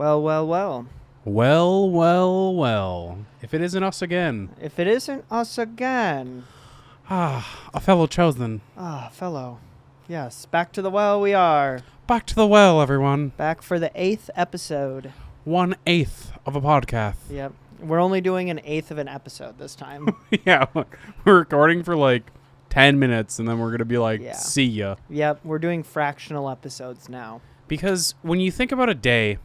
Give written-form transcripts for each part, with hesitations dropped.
Well, well, well. Well, well, well. If it isn't us again. If it isn't us again. A fellow chosen. Fellow. Yes, back to the well we are. Back to the well, everyone. Back for the 8th episode. 1/8 of a podcast. Yep. We're only doing an 1/8 of an episode this time. Yeah, we're recording for like 10 minutes and then we're going to be like, Yeah. see ya. Yep, we're doing fractional episodes now. Because when you think about a day,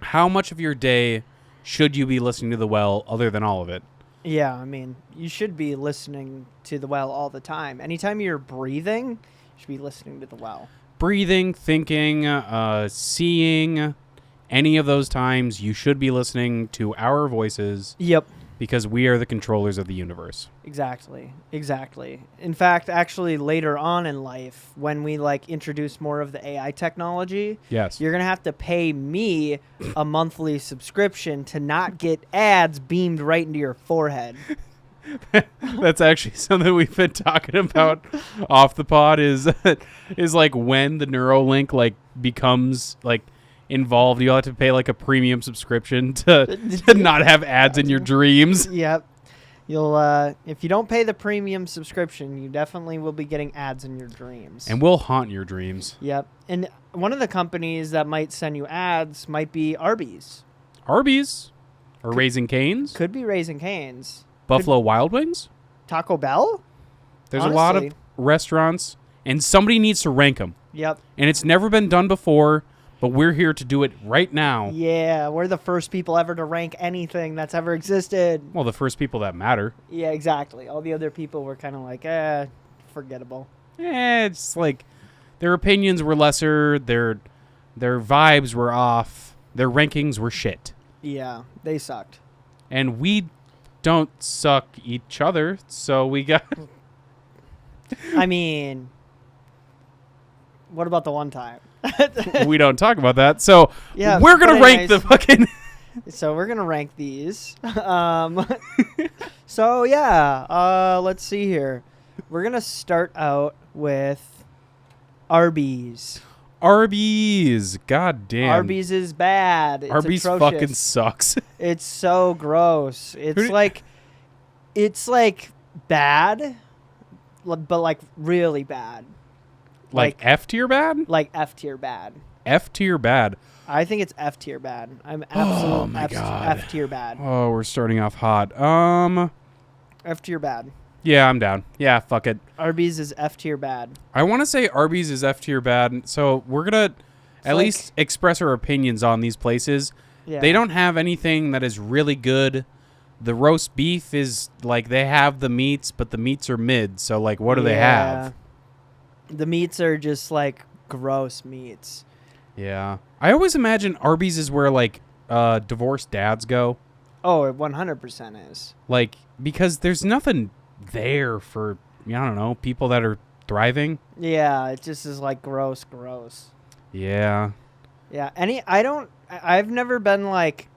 how much of your day should you be listening to the well other than all of it? Yeah, I mean, you should be listening to the well all the time. Anytime you're breathing, you should be listening to the well. Breathing, thinking, seeing, any of those times you should be listening to our voices Yep. because we are the controllers of the universe. Exactly. In fact, actually later on in life, when we introduce more of the AI technology, Yes. you're going to have to pay me a monthly subscription to not get ads beamed right into your forehead. That's actually something we've been talking about off the pod is like when the Neuralink becomes involved, you'll have to pay a premium subscription to not have ads in your dreams. Yep. You'll if you don't pay the premium subscription, you definitely will be getting ads in your dreams. And we'll haunt your dreams. Yep. And one of the companies that might send you ads might be Arby's. Arby's or Raising Cane's, Could be Raising Cane's. Buffalo Wild Wings. Taco Bell? There's a lot of Honestly. restaurants, and somebody needs to rank them. Yep. And it's never been done before, but we're here to do it right now. Yeah, we're the first people ever to rank anything that's ever existed. Well, the first people that matter. Yeah, exactly. All the other people were kind of forgettable. It's their opinions were lesser, their vibes were off, their rankings were shit. Yeah, they sucked. And we don't suck each other, so we got... I mean, what about the one time? we don't talk about that, so Yeah, we're going to but rank anyways. the fucking... So we're going to rank these. So, yeah, let's see here. We're going to start out with Arby's. Arby's. God damn. Arby's is bad. It's Arby's atrocious. fucking sucks. It's so gross. It's bad, but really bad. F tier bad? Like F tier bad. F tier bad. I think it's F tier bad. I'm absolute my God. F tier bad. Oh, we're starting off hot. F tier bad. Yeah, I'm down. Yeah, fuck it. Arby's is F tier bad. I want to say Arby's is F tier bad, so we're gonna at least express our opinions on these places. Yeah. They don't have anything that is really good. The roast beef is they have the meats, but the meats are mid. So what do they have? The meats are just gross meats. Yeah, I always imagine Arby's is where divorced dads go. Oh, it 100% is. Because there's nothing there for I don't know, people that are thriving. Yeah, it just is gross. Yeah. Yeah, I've never been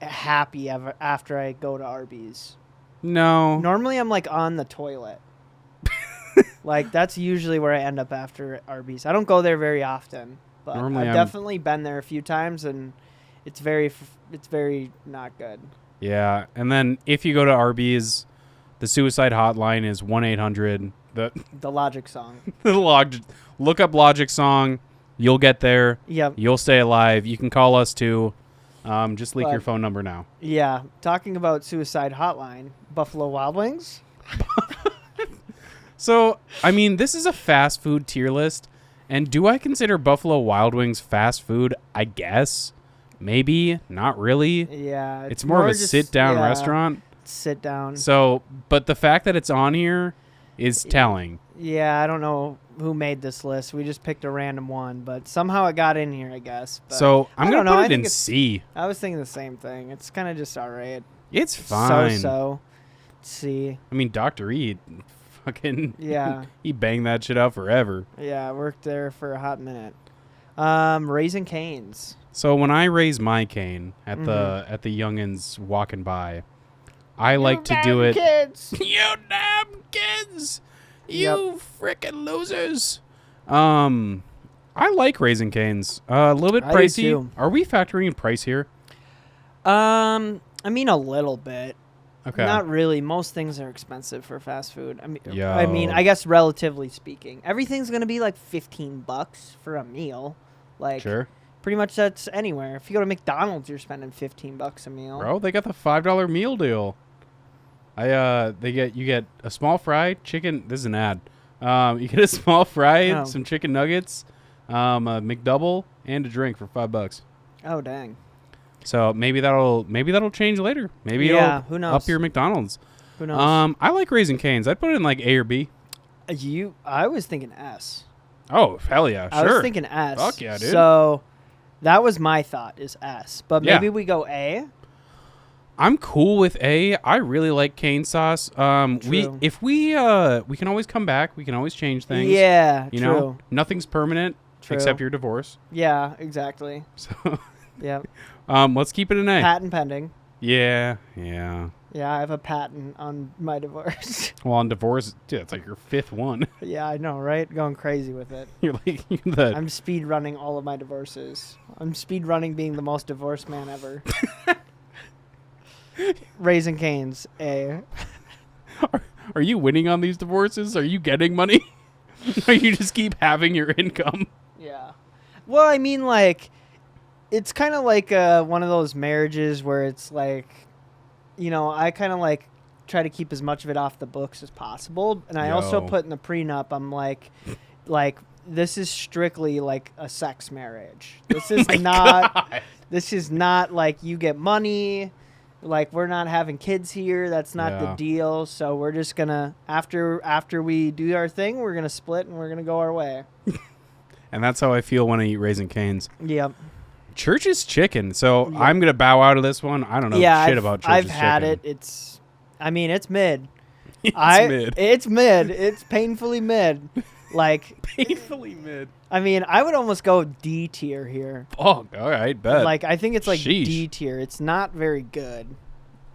happy ever after I go to Arby's. No. Normally I'm on the toilet. That's usually where I end up after Arby's. I don't go there very often, but Normally I've I'm- definitely been there a few times and it's very not good. Yeah, and then if you go to Arby's, the suicide hotline is 1-800. The Logic song. Look up Logic song. You'll get there. Yep. You'll stay alive. You can call us too. Just leak But- your phone number now. Yeah, talking about suicide hotline, Buffalo Wild Wings. So, I mean, this is a fast food tier list. And do I consider Buffalo Wild Wings fast food? I guess. Maybe. Not really. Yeah, It's more of a just- sit-down yeah, restaurant. Sit down. So, but the fact that it's on here is telling. Yeah, I don't know who made this list. We just picked a random one, but somehow it got in here, I guess. But So, I'm I going don't to know. put I it think in it's- C. I was thinking the same thing. It's kind of just all right. It's fine. So. C. I mean, Dr. E, fucking, Yeah. he banged that shit out forever. Yeah, I worked there for a hot minute. Raising Cane's. So when I raise my cane at Mm-hmm. the youngins walking by, I like to do it. Kids. You damn kids! Yep. You frickin' losers! I like Raising Cane's. A little bit I do pricey. too. Are we factoring in price here? I mean a little bit. Okay. Not really. Most things are expensive for fast food. I mean, Yo. I guess relatively speaking, everything's gonna be like $15 for a meal. Like, Sure. pretty much that's anywhere. If you go to McDonald's, you're spending $15 a meal. Bro, they got the $5 meal deal. You get a small fry, chicken. This is an ad. You get a small fry, Oh. some chicken nuggets, a McDouble, and a drink for $5. Oh dang. So maybe that'll change later. Maybe Yeah, it'll who knows? up your McDonald's. Who knows? I like Raising Cane's. I'd put it in like A or B. I was thinking S. Oh hell yeah, I sure. was thinking S. Fuck yeah, dude. So that was my thought is S. But Yeah. maybe we go A. I'm cool with A. I really like cane sauce. True. We can always come back. We can always change things. Yeah, You true. know, nothing's permanent True. except your divorce. Yeah, exactly. So, Yeah. let's keep it an A. Patent pending. Yeah. Yeah, I have a patent on my divorce. Well, on divorce, dude, it's like your fifth one. Yeah, I know, right? Going crazy with it. You're like the I'm speed running all of my divorces. I'm speed running being the most divorced man ever. Raising Cane's A. Are you winning on these divorces? Are you getting money? Or you just keep having your income? Yeah. Well, I mean, like, it's kind of like one of those marriages where it's like, you know, I kind of like try to keep as much of it off the books as possible. And I also Yo. put in the prenup, I'm like, this is strictly like a sex marriage. This is God. this is not like you get money. Like, we're not having kids here. That's not the Yeah. deal. So we're just gonna after we do our thing, we're gonna split and we're gonna go our way. And that's how I feel when I eat Raising Cane's. Yep. Church's chicken. So Yeah. I'm gonna bow out of this one. I don't know shit about Church's I've chicken. had it. It's mid. It's mid. It's mid. It's painfully mid. Like, Painfully mid. I mean, I would almost go D tier here. Oh, all right, bet. Like, I think it's like Sheesh. D tier. It's not very good.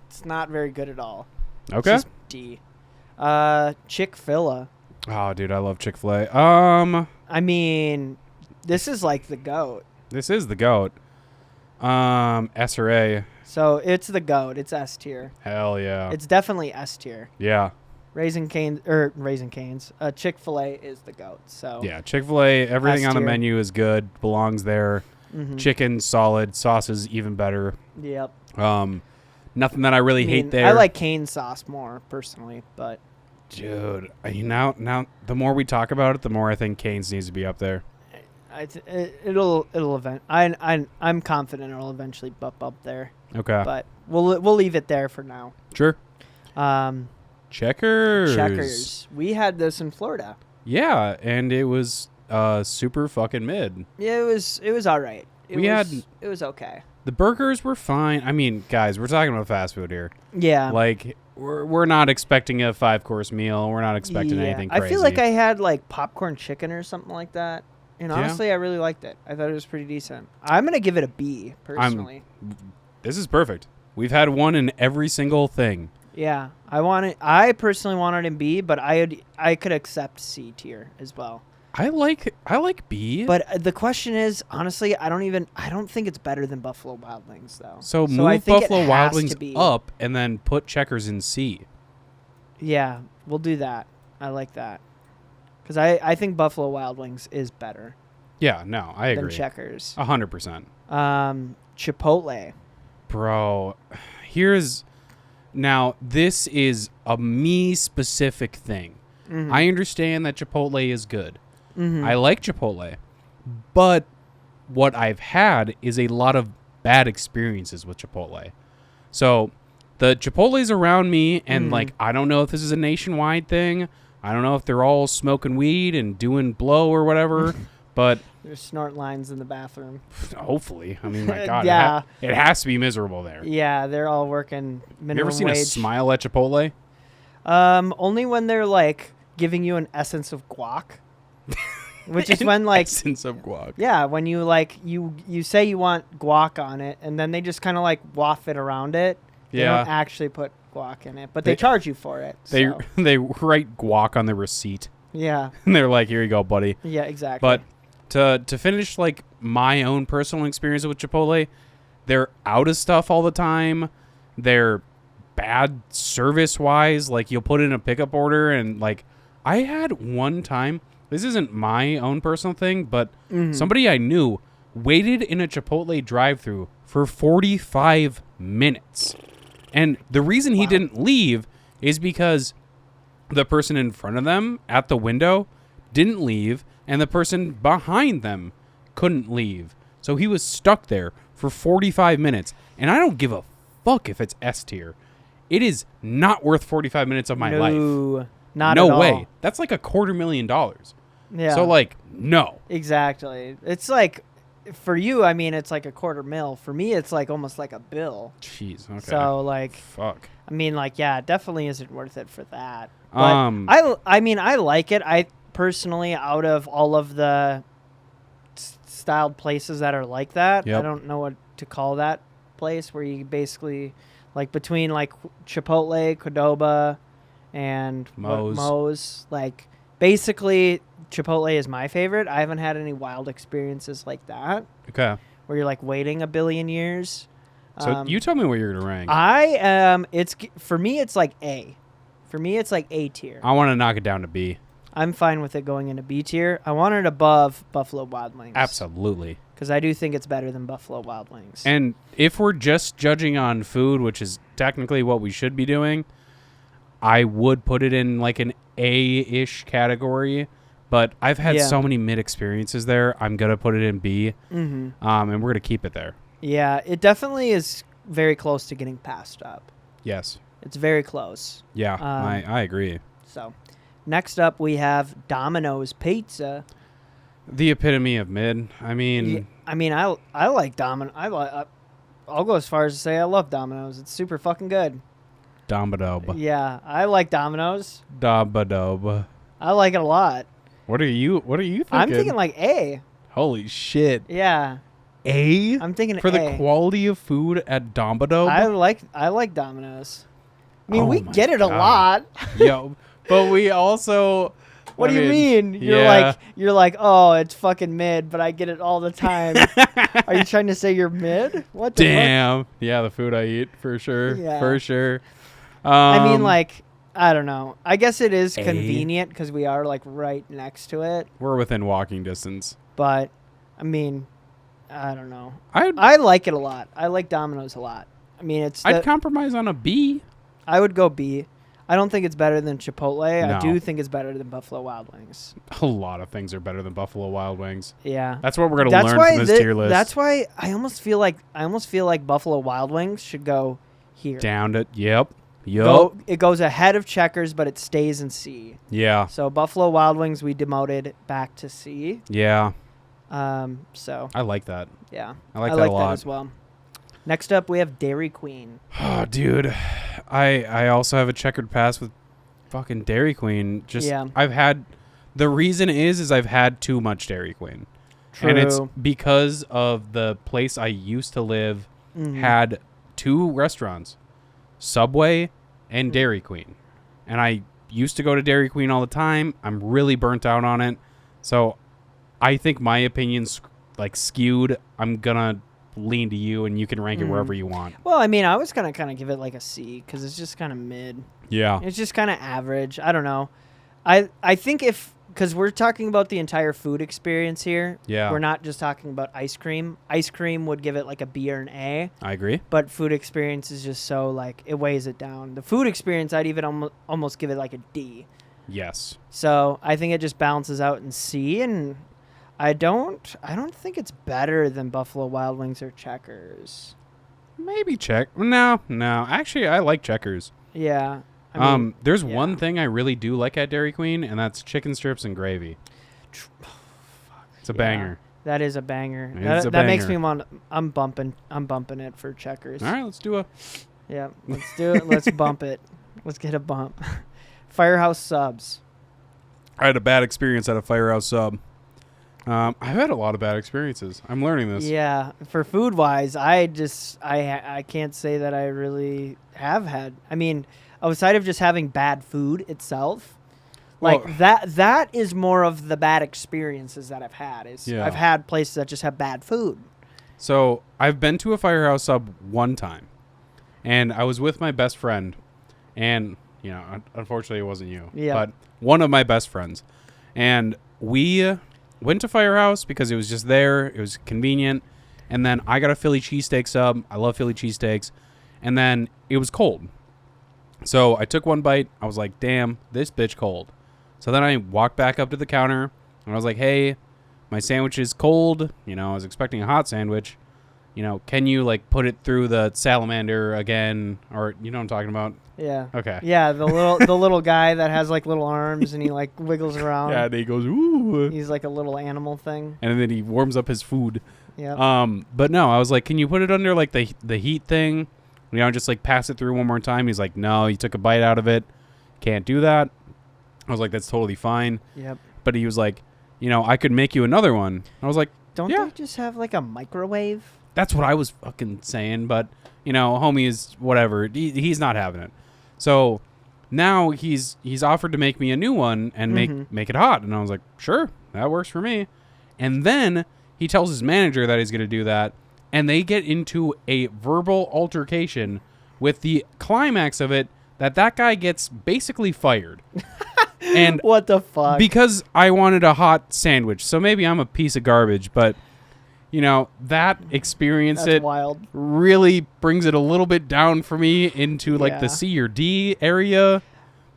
It's not very good at all. It's Okay. just D. Chick-fil-A. Oh, dude, I love Chick-fil-A. I mean, this is like the GOAT. This is the GOAT. S or A. So it's the GOAT. It's S tier. Hell yeah. It's definitely S tier. Yeah. Raising Cane's. Chick-fil-A is the GOAT. So Yeah. Chick-fil-A, everything on the S-tier. menu is good, belongs there. Mhm. Chicken, solid. Sauce is even better. Yep. Nothing that I really I hate mean, there. I like cane sauce more personally, but Dude, now the more we talk about it, the more I think Cane's needs to be up there. it'll I'm confident it'll eventually bump up there. Okay. But we'll leave it there for now. Sure. Um, Checkers. Checkers. We had this in Florida. Yeah, and it was super fucking mid. Yeah, it was all right. It was okay. The burgers were fine. I mean, guys, we're talking about fast food here. Yeah. Like, we're not expecting a 5-course meal. We're not expecting Yeah. anything crazy. I feel like I had like popcorn chicken or something like that. And Yeah. honestly, I really liked it. I thought it was pretty decent. I'm going to give it a B, personally. This is perfect. We've had one in every single thing. Yeah. I personally want it in B, but I could accept C tier as well. I like B. But the question is, honestly, I don't think it's better than Buffalo Wild Wings, though. so I move think it Buffalo Wild has Wings to be. up and then put Checkers in C. Yeah, we'll do that. I like that. Because I think Buffalo Wild Wings is better Yeah, no, I than agree. Checkers. 100%. Chipotle. Bro, this is a me specific thing. Mhm. I understand that Chipotle is good. Mhm. I like Chipotle, but what I've had is a lot of bad experiences with Chipotle. So the Chipotles around me, and like, I don't know if this is a nationwide thing. I don't know if they're all smoking weed and doing blow or whatever, but There's snort lines in the bathroom. hopefully, I mean, my God, Yeah. it has to be miserable there. Yeah, they're all working minimum You ever seen wage. a smile at Chipotle? Only when they're like giving you an essence of guac, which is when like Essence of guac. yeah, when you like you say you want guac on it, and then they just kind of like waft it around it. They Yeah. don't actually put guac in it, but they charge you for it. They so. they write guac on the receipt, Yeah, and they're like, "Here you go, buddy." yeah, exactly. But to finish like my own personal experience with Chipotle, they're out of stuff all the time. They're bad service-wise. Like, you'll put in a pickup order, and, like, I had one time, this isn't my own personal thing, but somebody I knew waited in a Chipotle drive-thru for 45 minutes. And the reason he didn't leave is because the person in front of them at the window didn't leave, and the person behind them couldn't leave. So he was stuck there for 45 minutes. And I don't give a fuck if it's S tier. It is not worth 45 minutes of my life. Not no at all. way. That's like $250,000. Yeah. So, like, no. Exactly. It's like, for you, I mean, it's like $250,000. For me, it's like almost like a bill. Jeez. Okay. So, like, fuck. I mean, like, yeah, it definitely isn't worth it for that. But I mean, I like it. I personally, out of all of the styled places that are like that, I don't know what to call that place where you basically, like, between like Chipotle, Qdoba, and Moe's, like, basically Chipotle is my favorite. I haven't had any wild experiences like that. Okay. Where you're like waiting a billion years. So you tell me what you're gonna rank. I am. For me, it's like A. For me, it's like A tier. I want to knock it down to B. I'm fine with it going into B tier. I want it above Buffalo Wild Wings. Absolutely. Because I do think it's better than Buffalo Wild Wings. And if we're just judging on food, which is technically what we should be doing, I would put it in like an A-ish category. But I've had so many mid experiences there. I'm going to put it in B. And we're going to keep it there. Yeah, it definitely is very close to getting passed up. Yes. It's very close. Yeah, I agree. So, next up we have Domino's Pizza. The epitome of mid. I mean, I like Domino. I'll go as far as to say I love Domino's. It's super fucking good. Dombadob. Yeah, I like Domino's. Dombadob. I like it a lot. What are you thinking? I'm thinking like A. Holy shit. Yeah. A? I'm thinking for A. the quality of food at Dombadob? I like Domino's. I mean, we get it a lot. Yo, but we also. What do you mean? You're like, oh, it's fucking mid, but I get it all the time. Are you trying to say you're mid? What the Damn. Fuck? Yeah, the food I eat for sure. Yeah. For sure. I mean, like, I don't know. I guess it is convenient because we are like right next to it. We're within walking distance. But I mean, I don't know. I like it a lot. I like Domino's a lot. I mean, I'd compromise on a B. I would go B. I don't think it's better than Chipotle. No. I do think it's better than Buffalo Wild Wings. A lot of things are better than Buffalo Wild Wings. Yeah. That's what we're going to learn from this tier list. That's why I almost feel like Buffalo Wild Wings should go here. Down to Yep. It goes ahead of Checkers, but it stays in C. Yeah. So Buffalo Wild Wings we demoted back to C. Yeah. So I like that. Yeah. I like that a lot as well. Next up, we have Dairy Queen. Oh, dude. I also have a checkered past with fucking Dairy Queen. The reason is I've had too much Dairy Queen. True. And it's because of the place I used to live had two restaurants, Subway and Dairy Queen. And I used to go to Dairy Queen all the time. I'm really burnt out on it. So I think my opinion's like skewed. I'm going to lean to you and you can rank it wherever you want. Well, I mean, I was going to kind of give it like a C because it's just kind of mid. Yeah. It's just kind of average. I don't know. I think because we're talking about the entire food experience here. Yeah. We're not just talking about ice cream. Ice cream would give it like a B or an A. I agree. But food experience is just so like it weighs it down. The food experience, I'd even almost give it like a D. Yes. So I think it just balances out in C, and I don't think it's better than Buffalo Wild Wings or Checkers. Maybe No. Actually, I like Checkers. Yeah. I mean, there's one thing I really do like at Dairy Queen, and that's chicken strips and gravy. It's a banger. That is a banger. That makes me want. I'm bumping it for Checkers. All right, let's do a. Yeah, let's do it. Let's bump it. Let's get a bump. Firehouse subs. I had a bad experience at a Firehouse sub. I've had a lot of bad experiences. I'm learning this. Yeah, for food wise, I can't say that I really have had. I mean, outside of just having bad food itself, like that is more of the bad experiences that I've had. I've had places that just have bad food. So I've been to a Firehouse sub one time, and I was with my best friend, and unfortunately it wasn't you, Yeah. but one of my best friends, and we went to Firehouse because it was just there. It was convenient, and then I got a Philly cheesesteak sub. I love Philly cheesesteaks, and then it was cold, so I took one bite. I was like, "Damn, this bitch cold." So then I walked back up to the counter, and I was like, "Hey, my sandwich is cold. I was expecting a hot sandwich. Can you like put it through the salamander again?" Or you know what I'm talking about? Yeah. Okay. Yeah, the little guy that has like little arms and he like wiggles around. Yeah, and he goes, ooh. He's like a little animal thing. And then he warms up his food. Yeah. But no, I was like, can you put it under like the heat thing? Just like pass it through one more time. He's like, no, you took a bite out of it. Can't do that. I was like, that's totally fine. Yep. But he was like, I could make you another one. I was like, Don't yeah. they just have like a microwave? That's what I was fucking saying, but homie is whatever. He's not having it. So now he's offered to make me a new one and make it hot, and I was like, sure, that works for me. And then he tells his manager that he's going to do that, and they get into a verbal altercation with the climax of it that guy gets basically fired. And What the fuck? because I wanted a hot sandwich, so maybe I'm a piece of garbage, but that experience That's it wild. really brings it a little bit down for me into like Yeah. the C or D area,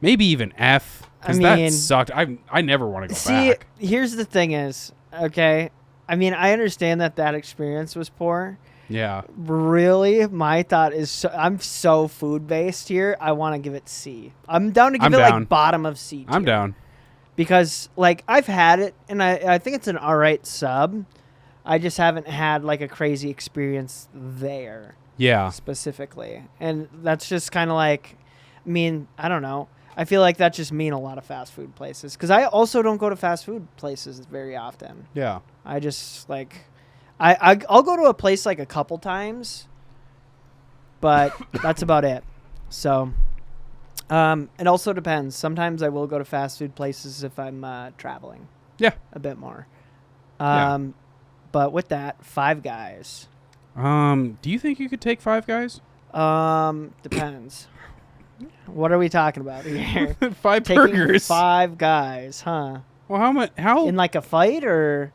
maybe even F, because I that mean- sucked. I never want to go See, back. here's the thing is, okay, I mean, I understand that experience was poor. Yeah, Really, my thought is I'm so food based here. I want to give it C. I'm down to give I'm it down. like bottom of C. I'm tier. down. Because like I've had it and I think it's an alright sub. I just haven't had like a crazy experience there Yeah, specifically. And that's just kind of like, I mean, I don't know. I feel like that just mean a lot of fast food places because I also don't go to fast food places very often. yeah. I just like, I'll go to a place like a couple times, but that's about it. So, it also depends. Sometimes I will go to fast food places if I'm traveling. Yeah. A bit more. Yeah. But with that, Five Guys. Do you think you could take Five Guys? Depends. What are we talking about here? Five Taking burgers. Five Guys, huh? Well, how much? How? In like a fight or?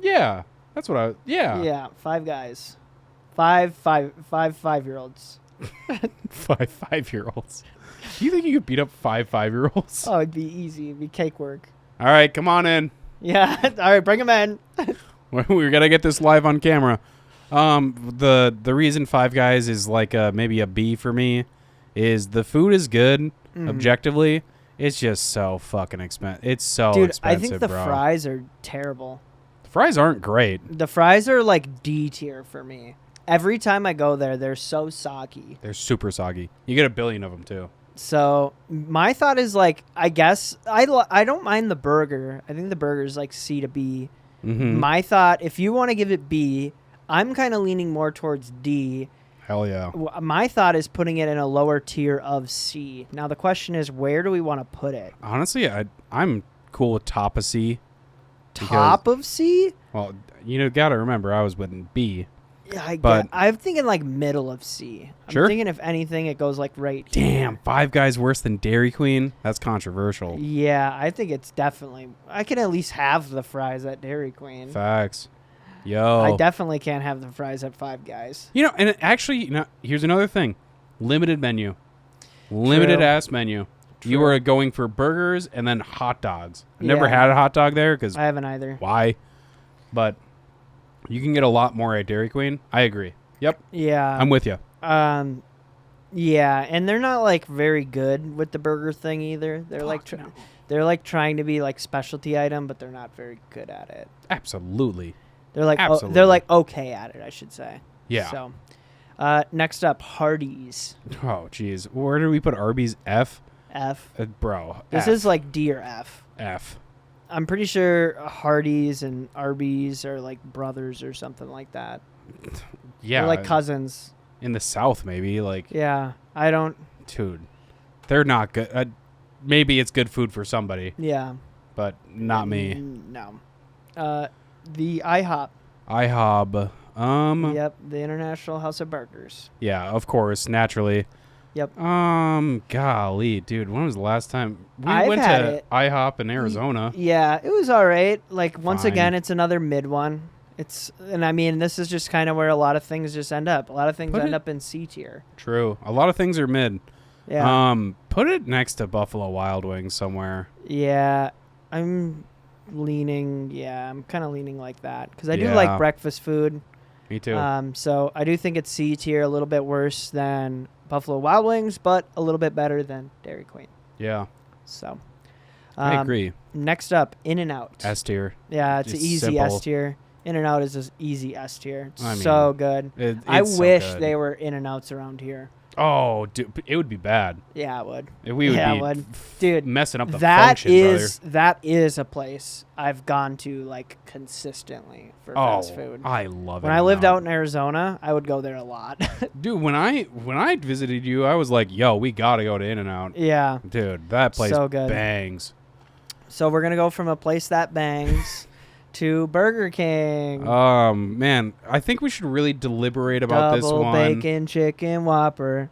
Yeah, that's what I. Yeah. Yeah, Five Guys. Five 5-year-olds. 5-5-year-olds. Do you think you could beat up 5-5-year-olds? Oh, it'd be easy. It'd be cake work. All right, come on in. Yeah. All right, bring them in. We're gonna get this live on camera. The reason Five Guys is like maybe a B for me is the food is good objectively. It's just so fucking expensive. It's so Dude, expensive, I think the bro. fries are terrible. The fries aren't great. The fries are like D tier for me. Every time I go there, they're so soggy. They're super soggy. You get a billion of them too. So my thought is like, I guess I don't mind the burger. I think the burger is like C to B. Mm-hmm. My thought, if you want to give it B, I'm kind of leaning more towards D. Hell yeah. My thought is putting it in a lower tier of C. Now the question is, where do we want to put it? Honestly, I'm cool with top of C. Top of C? Well, gotta remember I was with B. Yeah, But- I'm thinking like middle of C. Sure. I'm thinking if anything, it goes like right here. Damn, Five Guys worse than Dairy Queen? That's controversial. Yeah, I think it's definitely. I can at least have the fries at Dairy Queen. Facts. Yo. I definitely can't have the fries at Five Guys. And it actually, here's another thing. Limited menu. Limited True. ass menu. You True. were going for burgers and then hot dogs. I've never Yeah. had a hot dog there because I haven't either. why? But you can get a lot more at Dairy Queen. I agree. Yep. Yeah. I'm with you. Yeah, and they're not like very good with the burger thing either. They're like Fuck no. they're like trying to be like specialty item, but they're not very good at it. Absolutely. They're like Absolutely. they're like okay at it, I should say. Yeah. So, next up, Hardee's. Oh, jeez. Where do we put Arby's? F? F. Bro. This F. is like D or F. F. I'm pretty sure Hardee's and Arby's are like brothers or something like that. Yeah. They're like cousins. in the South, maybe. Like, Yeah, I don't. dude, they're not good. Maybe it's good food for somebody, Yeah. but not me. No. The IHOP. IHOB. Yep, the International House of Burgers. Yeah, of course, naturally. Yep. Golly, dude, when was the last time we I've went had to it. IHOP in Arizona? Yeah, it was all right. Like once Fine. again, it's another mid one. And I mean, this is just kind of where a lot of things just end up. A lot of things Put end it- up in C tier. True. A lot of things are mid. Yeah. Put it next to Buffalo Wild Wings somewhere. Yeah, I'm leaning. Yeah, I'm kind of leaning like that because I do Yeah. like breakfast food. Me too. So I do think it's C tier, a little bit worse than Buffalo Wild Wings, but a little bit better than Dairy Queen. Yeah, So I agree. Next up, In-N-Out. S tier. Yeah, it's an Just easy simple. S tier. In-N-Out is an easy S tier. It's I mean, so good. I It's so wish good. they were In-N-Outs around here. Oh, dude, it would be bad. Yeah, it would. We would Yeah, be it would. Dude, messing up the that function, that is a place I've gone to like consistently for brother. fast Oh, food. I love it. When I lived out in Arizona, I would go there a lot. Dude, when I visited you, I was like, "Yo, we gotta go to In-N-Out." Yeah. Dude, that place So good. bangs. So we're gonna go from a place that bangs to Burger King. Man, I think we should really deliberate about this Double one. bacon chicken Whopper.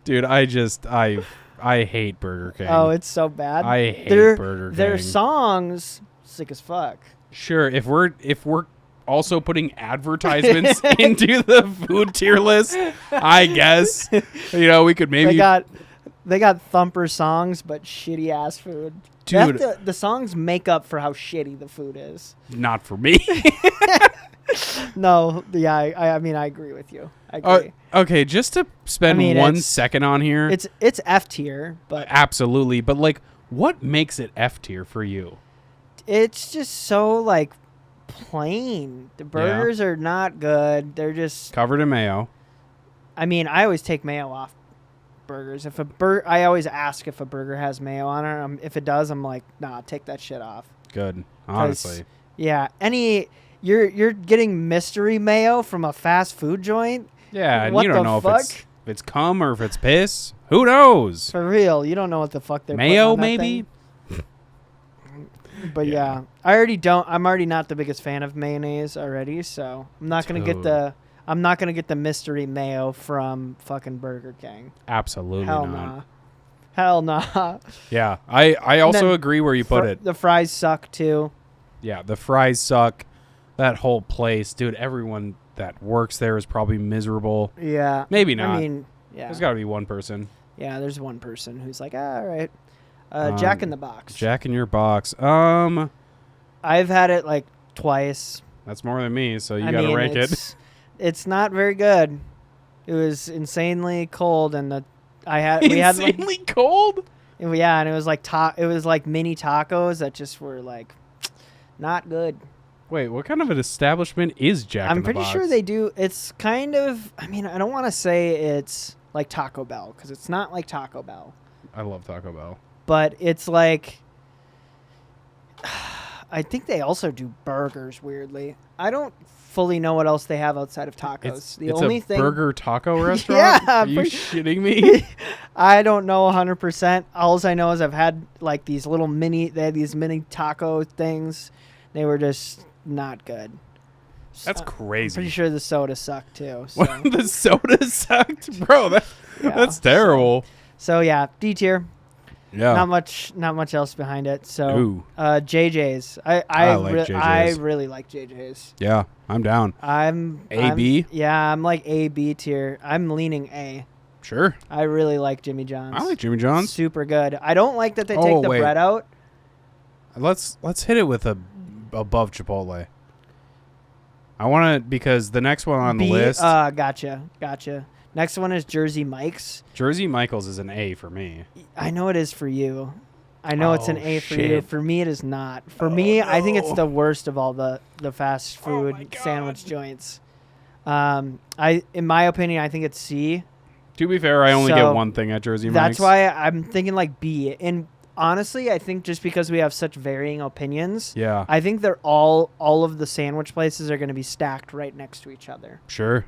Dude, I hate Burger King. Oh, it's so bad. I hate Burger King. Their songs sick as fuck. Sure, if we're also putting advertisements into the food tier list, I guess we could maybe. They got thumper songs, but shitty ass food. Dude. The songs make up for how shitty the food is. Not for me. No, yeah, I mean I agree with you. I agree. Okay, just to spend I mean, 1 it's- second on here. It's F tier, but Absolutely, but like, what makes it F tier for you? it's just so like plain. The burgers are not good. They're just. Covered in mayo. I mean, I always take mayo off burgers. If I always ask if a burger has mayo on it. If it does, I'm like, nah, take that shit off. Good, honestly. Yeah, you're getting mystery mayo from a fast food joint. Yeah, and What you don't the know fuck? if it's cum or if it's piss. Who knows? For real, you don't know what the fuck they're Mayo, putting on that maybe. thing. But Yeah. yeah, I'm already not the biggest fan of mayonnaise already, so I'm not gonna get Dude. the mystery mayo from fucking Burger King. Absolutely Hell not. nah. Hell nah. Yeah, I also then agree where you put it. The fries suck too. Yeah, the fries suck. That whole place, dude. Everyone that works there is probably miserable. Yeah. Maybe not. I mean, yeah. There's got to be one person. Yeah, there's one person who's like, all right. Jack in the Box. Jack in your box. I've had it like twice. That's more than me, so you I got to mean, rank it. It's not very good. It was insanely cold, and we had like, Insanely cold. yeah, and it was like mini tacos that just were like not good. Wait, what kind of an establishment is Jack I'm in the pretty Box? sure they do. It's kind of. I mean, I don't want to say it's like Taco Bell because it's not like Taco Bell, I love Taco Bell. but it's like. I think they also do burgers. Weirdly, I don't fully know what else they have outside of tacos. It's a burger taco restaurant? Yeah, Are I'm you pretty- shitting me? I don't know 100%. All I know is I've had like they had these mini taco things. They were just not good. That's I'm crazy. pretty sure the soda sucked too. So, The soda sucked, bro. Yeah. That's terrible. So yeah, D tier. Yeah. Not much else behind it. So Ooh. JJ's. I like JJ's. I really like JJ's. Yeah, I'm down. I'm A-B? Yeah, I'm like A B tier. I'm leaning A. Sure. I really like Jimmy John's. I like Jimmy John's. Super good. I don't like that they Oh, take the wait. bread out. Let's hit it with above Chipotle. I want to because the next one on the list, Gotcha. Next one is Jersey Mike's. Jersey Michaels is an A for me. I know it is for you. I know it's an Oh, A for you. shit. For me, it is not. For me, I think it's no. the worst of all the fast Oh my food God. sandwich joints. In my opinion, I think it's C. To be fair, I only So, get one thing at Jersey Mike's. That's why I'm thinking like B. And honestly, I think just because we have such varying opinions, Yeah. I think they're all of the sandwich places are going to be stacked right next to each other. Sure.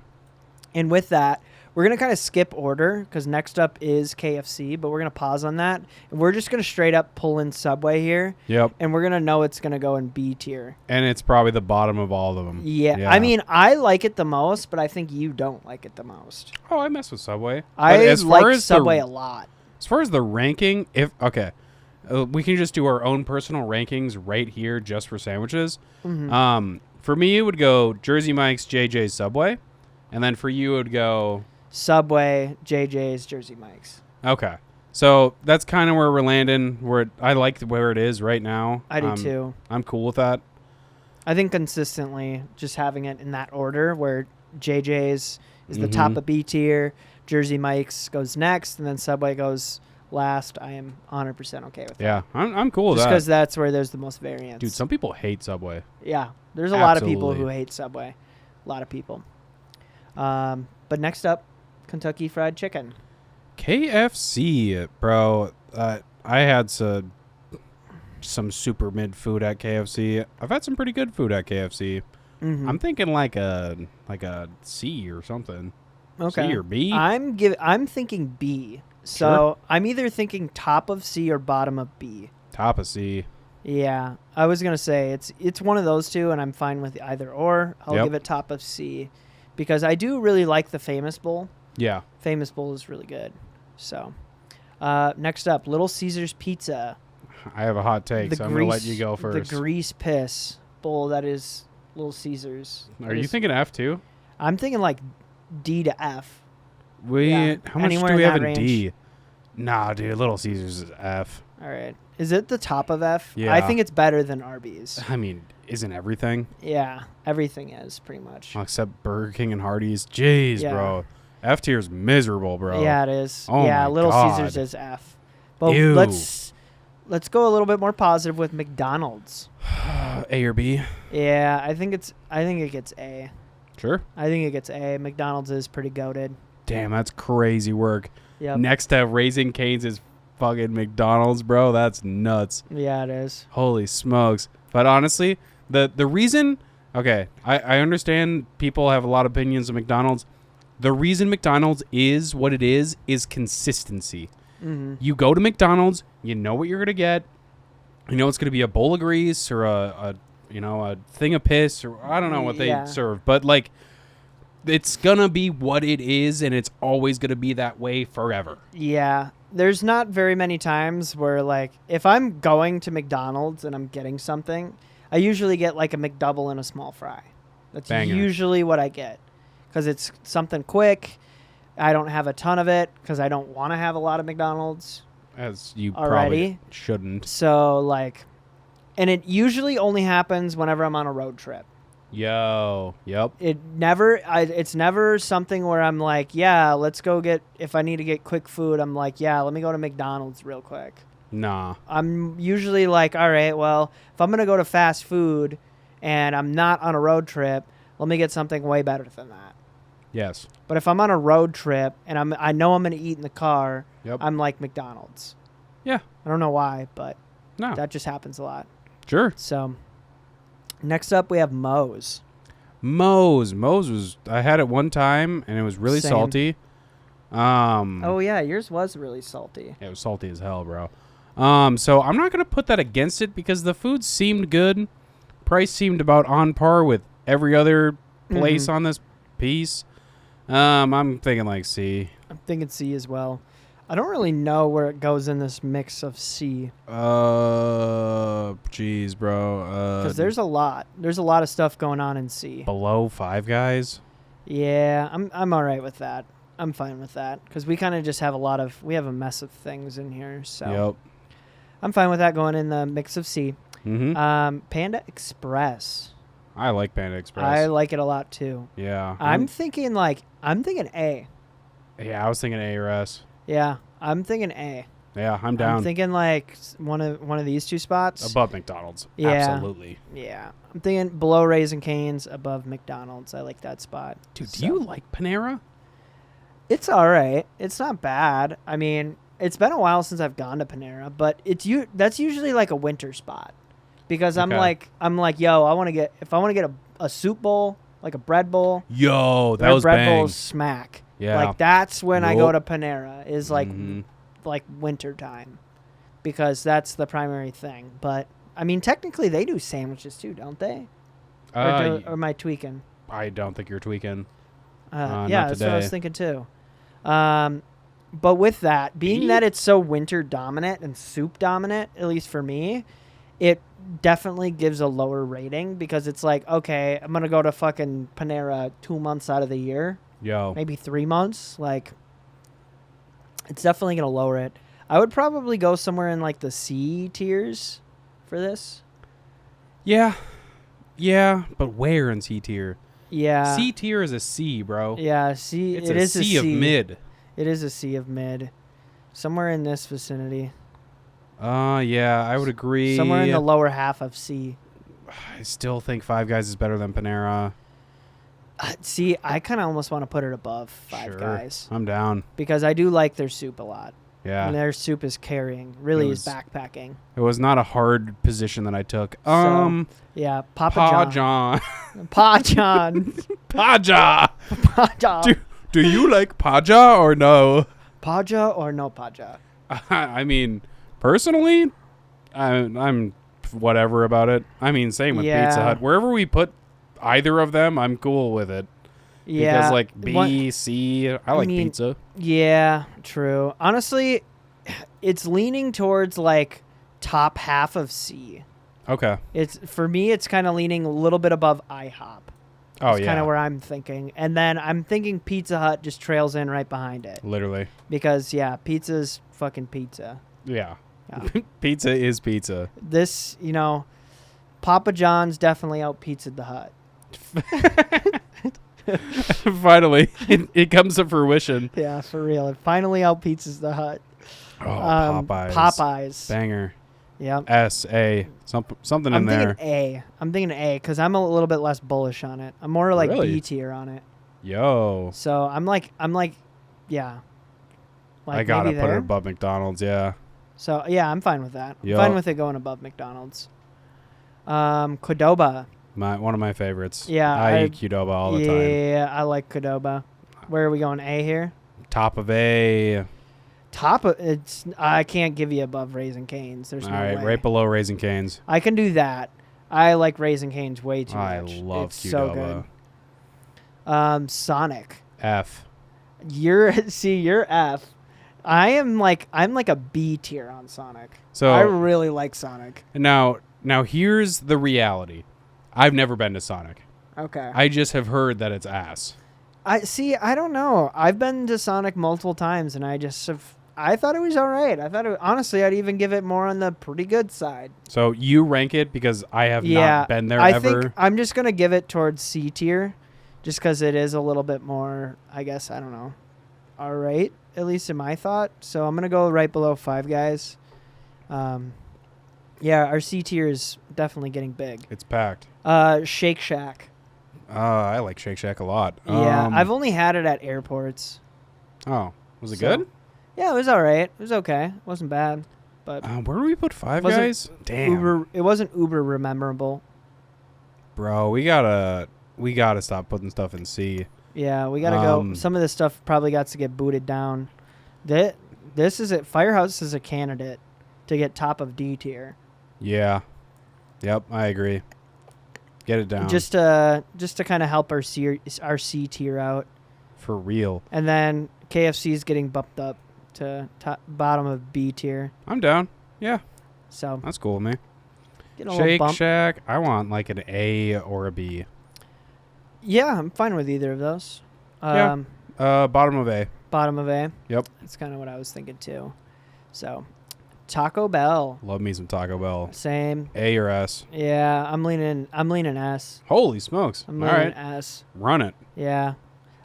And with that, we're going to kind of skip order because next up is KFC, but we're going to pause on that. And we're just going to straight up pull in Subway here. Yep. And we're going to know it's going to go in B tier. And it's probably the bottom of all of them. Yeah. I mean, I like it the most, but I think you don't like it the most. Oh, I mess with Subway. I But as far like as Subway a lot. As far as the ranking, we can just do our own personal rankings right here just for sandwiches. Mm-hmm. For me, it would go Jersey Mike's, JJ's, Subway. And then for you, it would go... Subway, JJ's, Jersey Mike's. Okay. So that's kind of where we're landing. I like where it is right now. I do too. I'm cool with that. I think consistently just having it in that order where JJ's is the top of B tier, Jersey Mike's goes next, and then Subway goes last. I am 100% okay with that. Yeah, I'm cool with Just that. because that's where there's the most variance. Dude, some people hate Subway. Yeah, there's a lot of people Absolutely. who hate Subway. A lot of people. But next up, Kentucky Fried Chicken. KFC, bro. I had some super mid food at KFC. I've had some pretty good food at KFC. Mm-hmm. I'm thinking like a C or something. Okay. C or B? I'm thinking B. So Sure. I'm either thinking top of C or bottom of B. Top of C. Yeah, I was gonna say it's one of those two, and I'm fine with either or. I'll Yep. give it top of C because I do really like the Famous Bowl. Yeah. Famous Bowl is really good. So next up, Little Caesars Pizza. I have a hot take, so I'm going to let you go first. The grease piss bowl that is Little Caesars. Are you thinking F too? I'm thinking like D to F. How much anywhere do we in have that in D? Nah, dude, Little Caesars is F. All right. Is it the top of F? Yeah. I think it's better than Arby's. I mean, isn't everything? Yeah, everything is pretty much. Except Burger King and Hardee's. Jeez, Yeah. bro. F tier's miserable, bro. Yeah, it is. Oh yeah, my Little God. Caesars is F. But Ew. let's go a little bit more positive with McDonald's. A or B? Yeah, I think it gets A. Sure. I think it gets A. McDonald's is pretty goated. Damn, that's crazy work. Yep. Next to Raising Cane's is fucking McDonald's, bro. That's nuts. Yeah, it is. Holy smokes. But honestly, the reason... Okay, I understand people have a lot of opinions of McDonald's. The reason McDonald's is what it is consistency. Mm-hmm. You go to McDonald's, you know what you're going to get. You know it's going to be a bowl of grease or a thing of piss, or I don't know what they serve. But, like, it's going to be what it is, and it's always going to be that way forever. Yeah. There's not very many times where, like, if I'm going to McDonald's and I'm getting something, I usually get, like, a McDouble and a small fry. That's Banger. usually what I get because it's something quick. I don't have a ton of it because I don't want to have a lot of McDonald's. As you Already? probably shouldn't. So, like, and it usually only happens whenever I'm on a road trip. Yo. Yep. It's never something where I'm like, yeah, let's go get, if I need to get quick food, I'm like, yeah, let me go to McDonald's real quick. Nah. I'm usually like, all right, well, if I'm going to go to fast food and I'm not on a road trip, let me get something way better than that. Yes. But if I'm on a road trip and I know I'm going to eat in the car, Yep. I'm like McDonald's. Yeah. I don't know why, but No. that just happens a lot. Sure. So next up, we have Moe's. Moe's was, I had it one time and it was really Same. salty. Oh, yeah, yours was really salty. It was salty as hell, bro. So I'm not going to put that against it because the food seemed good. Price seemed about on par with every other place on this piece. I'm thinking like C. I'm thinking C as well. I don't really know where it goes in this mix of C. Jeez, bro. Because there's a lot. There's a lot of stuff going on in C. Below Five Guys. Yeah, I'm all right with that. I'm fine with that. Because we kind of just have we have a mess of things in here. So Yep. I'm fine with that going in the mix of C. Mm-hmm. Panda Express. I like Panda Express. I like it a lot too. Yeah. I'm thinking A. Yeah, I was thinking A or S. Yeah, I'm thinking A. Yeah, I'm down. I'm thinking like one of these two spots. Above McDonald's. Yeah. Absolutely. Yeah, I'm thinking below Raising Cane's, above McDonald's. I like that spot. Dude, So, do you like Panera? It's all right. It's not bad. I mean, it's been a while since I've gone to Panera, but that's usually like a winter spot because I'm Okay. like, yo, if I want to get a soup bowl, like a bread bowl. Yo, that Their was bread bang. bowls smack. Yeah. Like that's when I go Yup. to Panera is like Mhm. like winter time, because that's the primary thing. But I mean, technically they do sandwiches too, don't they? Or am I tweaking? I don't think you're tweaking. Yeah, not that's what I was today. thinking too. But with that, being that it's so winter dominant and soup dominant, at least for me, it definitely gives a lower rating, because it's like, okay, I'm gonna go to fucking Panera 2 months out of the year, Yo. maybe 3 months. Like, it's definitely gonna lower it. I would probably go somewhere in like the C tiers for this. Yeah. Yeah, but where in C tier? Yeah. C tier is a C, bro. Yeah, C. It's It a is C of mid. It is a C of mid. Somewhere in this vicinity. Yeah, I would agree. Somewhere in the lower half of C. I still think Five Guys is better than Panera. See, I kind of almost want to put it above Five Sure. Guys, I'm down. because I do like their soup a lot. Yeah. And their soup is carrying, really It is was- backpacking. It was not a hard position that I took. Yeah, Papa Pa John. John. Pa John. Paja. Pa John. Do you like Paja or no? Paja or no Paja? I mean, personally, I'm whatever about it. I mean, same with Yeah. Pizza Hut. Wherever we put either of them, I'm cool with it. Yeah. Because like B, One- C, I like mean, pizza. Yeah, true. Honestly, it's leaning towards like top half of C. Okay. It's for me. It's kind of leaning a little bit above IHOP. Oh It's yeah. kind of where I'm thinking, and then I'm thinking Pizza Hut just trails in right behind it, Literally. because yeah, pizza's fucking pizza. Yeah. Yeah. Pizza is pizza. This, Papa John's definitely out pizzaed the Hut. Finally, it comes to fruition. Yeah, for real. It finally out pizzas the Hut. Oh, Popeyes. Popeyes. Banger. Yeah. S-A. Something in I'm there. thinking A. I'm thinking A, because I'm a little bit less bullish on it. I'm more like Really? B tier on it. Yo. So I'm like, yeah. Like I gotta maybe put it there. above McDonald's, yeah. So yeah, I'm fine with that. I'm Yo. fine with it going above McDonald's. Qdoba. One of my favorites. Yeah, I I- eat Qdoba all the time. Yeah, I like Qdoba. Where are we going? A here? Top of A. Top of it's. I can't give you above Raising Cane's. There's All no right, way. right below Raising Cane's. I can do that. I like Raising Cane's way too I much. love it's Qdoba. so good. Sonic. F. You're F. I'm like a B tier on Sonic. So I really like Sonic. now here's the reality. I've never been to Sonic. Okay. I just have heard that it's ass. I see. I don't know. I've been to Sonic multiple times, and I thought it was all right. Honestly, I'd even give it more on the pretty good side. So you rank it because I have Yeah, not been there I ever. think I'm just gonna give it towards C tier, just because it is a little bit more. I guess I don't know. All right, at least in my thought. So I'm gonna go right below Five Guys. Yeah, our C tier is definitely getting big. It's packed. Shake Shack. I like Shake Shack a lot. Yeah, I've only had it at airports. Oh, was it So- good? Yeah, it was all right. It was okay. It wasn't bad, but Where do we put Five Wasn't Guys? Damn, it wasn't uber memorable. bro, we gotta stop putting stuff in C. Yeah, we gotta go. Um, Some of this stuff probably got to get booted down. This is it. Firehouse is a candidate to get top of D tier. Yeah. Yep, I agree. Get it down. Just to kind of help our C tier out, for real. and then KFC is getting bumped up to bottom of B tier. I'm down. Yeah, So that's cool with me. getting a little Shake bump. Shack, I want like an A or a B. Yeah, I'm fine with either of those. Yeah. Bottom of A. Bottom of A. Yep. That's kind of what I was thinking too. So Taco Bell, Love me some Taco Bell. same. A or S. Yeah, I'm leaning S. Holy smokes. I'm All leaning right. S. Run it. Yeah.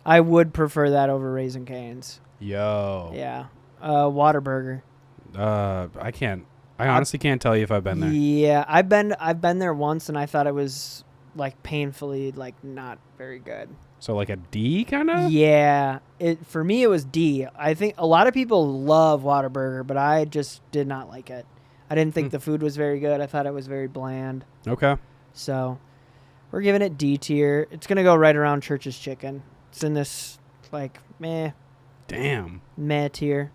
I would prefer that over Raising Cane's. Yo. Yeah. Whataburger. I honestly can't tell you if I've been there. Yeah, I've been there once, and I thought it was like painfully like not very good. So like a D kind of? Yeah, for me it was D. I think a lot of people love Whataburger, but I just did not like it. I didn't think the food was very good. I thought it was very bland. Okay. So, We're giving it D tier. It's gonna go right around Church's Chicken. It's in this like meh Damn. tier.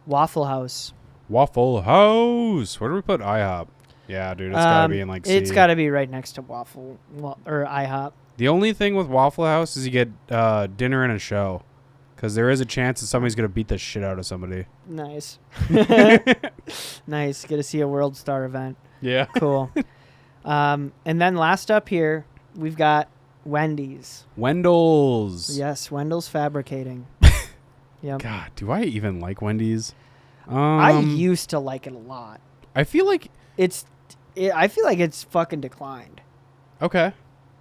Waffle House. Waffle House. Where do we put IHOP? Yeah, dude, it's gotta be in like C. It's gotta be right next to or IHOP. The only thing with Waffle House is you get dinner and a show, because there is a chance that somebody's gonna beat the shit out of somebody. Nice. Nice. Get to see a World Star event. Yeah. Cool. And then last up here, we've got Wendy's. Wendell's. Yes, Wendell's Fabricating. Yep. God, do I even like Wendy's? I used to like it a lot. I feel like I feel like it's fucking declined. okay.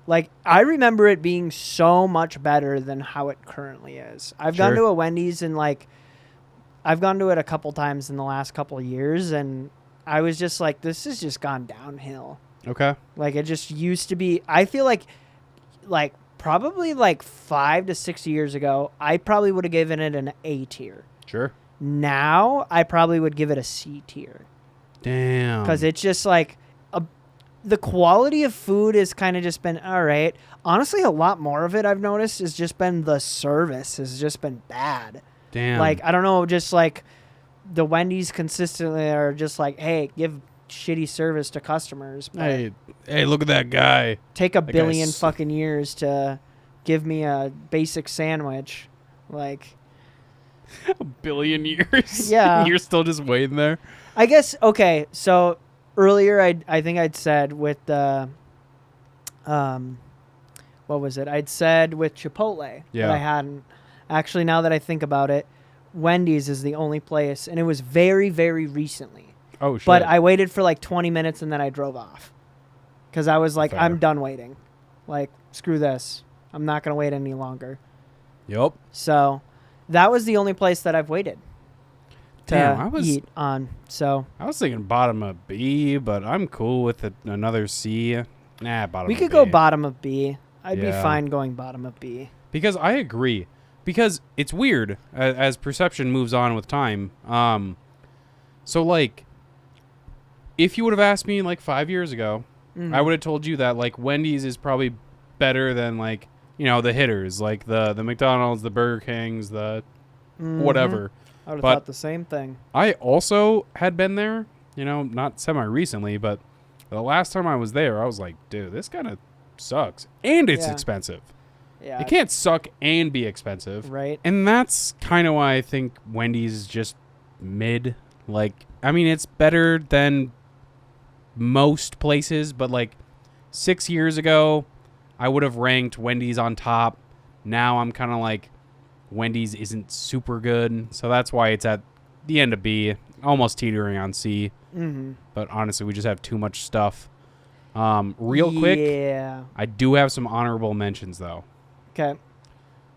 Like, I remember it being so much better than how it currently is. I've gone to a Wendy's and, like, I've gone to it a couple times in the last couple of years, and I was just like, this has just gone downhill. Okay. Like, it just used to be, I feel like probably like 5 to 6 years ago, I probably would have given it an A tier. Sure. Now, I probably would give it a C tier. Damn. Because it's just like, the quality of food has kind of just been all right. Honestly, a lot more of it I've noticed has just been the service has just been bad. Damn. Like, I don't know, just like the Wendy's consistently are just like, hey, give shitty service to customers. But hey, look at that guy. take a That billion guy's- fucking years to give me a basic sandwich. Like, A billion years. Yeah. You're still just waiting there. I guess, okay, so earlier I think I'd said with the, what was it? I'd said with Chipotle Yeah. that I hadn't. Actually, now that I think about it, Wendy's is the only place, and it was very, very recently. Oh shit. But I waited for like 20 minutes and then I drove off. Because I was like, Fair. I'm done waiting. Like, screw this. I'm not going to wait any longer. Yup. So that was the only place that I've waited to Damn, eat on. So I was thinking bottom of B, but I'm cool with another C. Nah, bottom. we of could B. go bottom of B. I'd be Yeah. fine going bottom of B. Because I agree. Because it's weird as perception moves on with time. So like, if you would have asked me like 5 years ago, Mhm. I would have told you that like Wendy's is probably better than like, you know, the hitters, like the McDonald's, the Burger Kings, the Mhm. whatever. I would have But- thought the same thing. I also had been there, you know, not semi-recently, but the last time I was there, I was like, dude, this kind of sucks. And it's Yeah. expensive. Yeah. It can't suck and be expensive. Right. And that's kind of why I think Wendy's is just mid. Like, I mean, it's better than most places, but like 6 years ago, I would have ranked Wendy's on top. Now I'm kind of like, Wendy's isn't super good. So that's why it's at the end of B, almost teetering on C. Mm-hmm. But honestly, we just have too much stuff. Real quick, Yeah. I do have some honorable mentions though. Okay.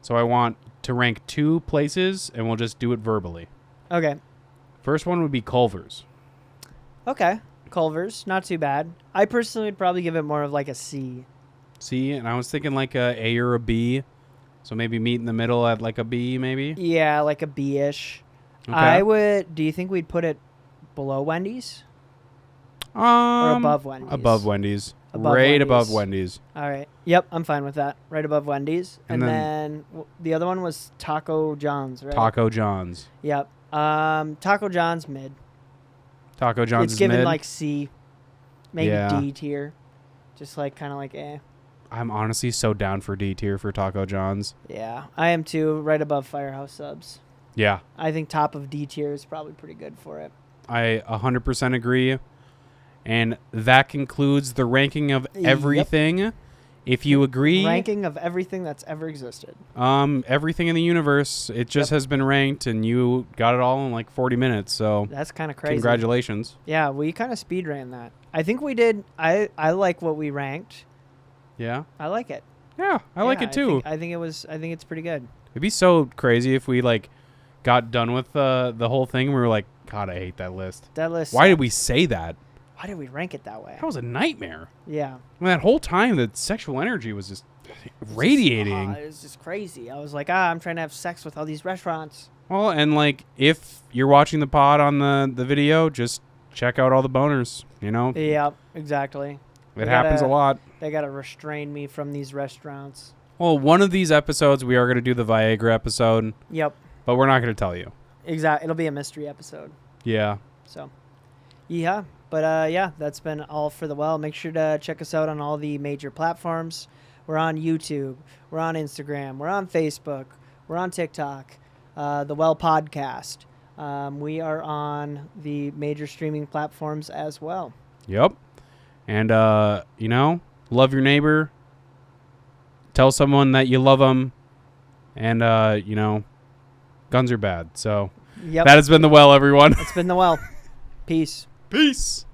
So I want to rank 2 places, and we'll just do it verbally. Okay. First one would be Culver's. Okay. Culver's, not too bad. I personally would probably give it more of like a C. C, and I was thinking like a or a B. So maybe meet in the middle at like a B, maybe. Yeah, like a B-ish. Okay. I would. Do you think we'd put it below Wendy's or above Wendy's? Above Wendy's. Above Right above Wendy's. Wendy's. All right. Yep, I'm fine with that. Right above Wendy's, And and then- then the other one was Taco John's, right? Taco John's. Yep. Taco John's mid. Taco John's It's is given mid. like C, maybe Yeah. D tier, just like kind of like eh. I'm honestly so down for D tier for Taco John's. Yeah, I am too. Right above Firehouse Subs. Yeah, I think top of D tier is probably pretty good for it. I 100% agree. And that concludes the ranking of Yep. everything. If you agree, Ranking of everything that's ever existed. everything in the universe, it just Yep. has been ranked, and you got it all in like 40 minutes. So That's kind of crazy. congratulations. Yeah, we kind of speed ran that. I think we did. I like what we ranked. Yeah, I like it. yeah, I like Yeah, it too. I think it was. I think it's pretty good. It'd be so crazy if we like got done with the whole thing. And we were like, God, I hate that list. That list. Why did we say that? Why did we rank it that way? That was a nightmare. Yeah. I mean, that whole time, the sexual energy was just radiating. It was just crazy. I was like, I'm trying to have sex with all these restaurants. Well, and like, if you're watching the pod on the video, just check out all the boners. You know, Yeah, exactly. It happens a lot. They gotta restrain me from these restaurants. Well, one of these episodes we are going to do the Viagra episode, Yep, but we're not going to tell you. exactly. It'll be a mystery episode. Yeah. So, yeah. But yeah, that's been all for the well. Make sure to check us out on all the major platforms. We're on YouTube. We're on Instagram. We're on Facebook. We're on TikTok. The Well Podcast. We are on the major streaming platforms as well. Yep. And, love your neighbor. Tell someone that you love them. And, guns are bad. So Yep. that has been The Well, everyone. It's been the well. Peace. Peace.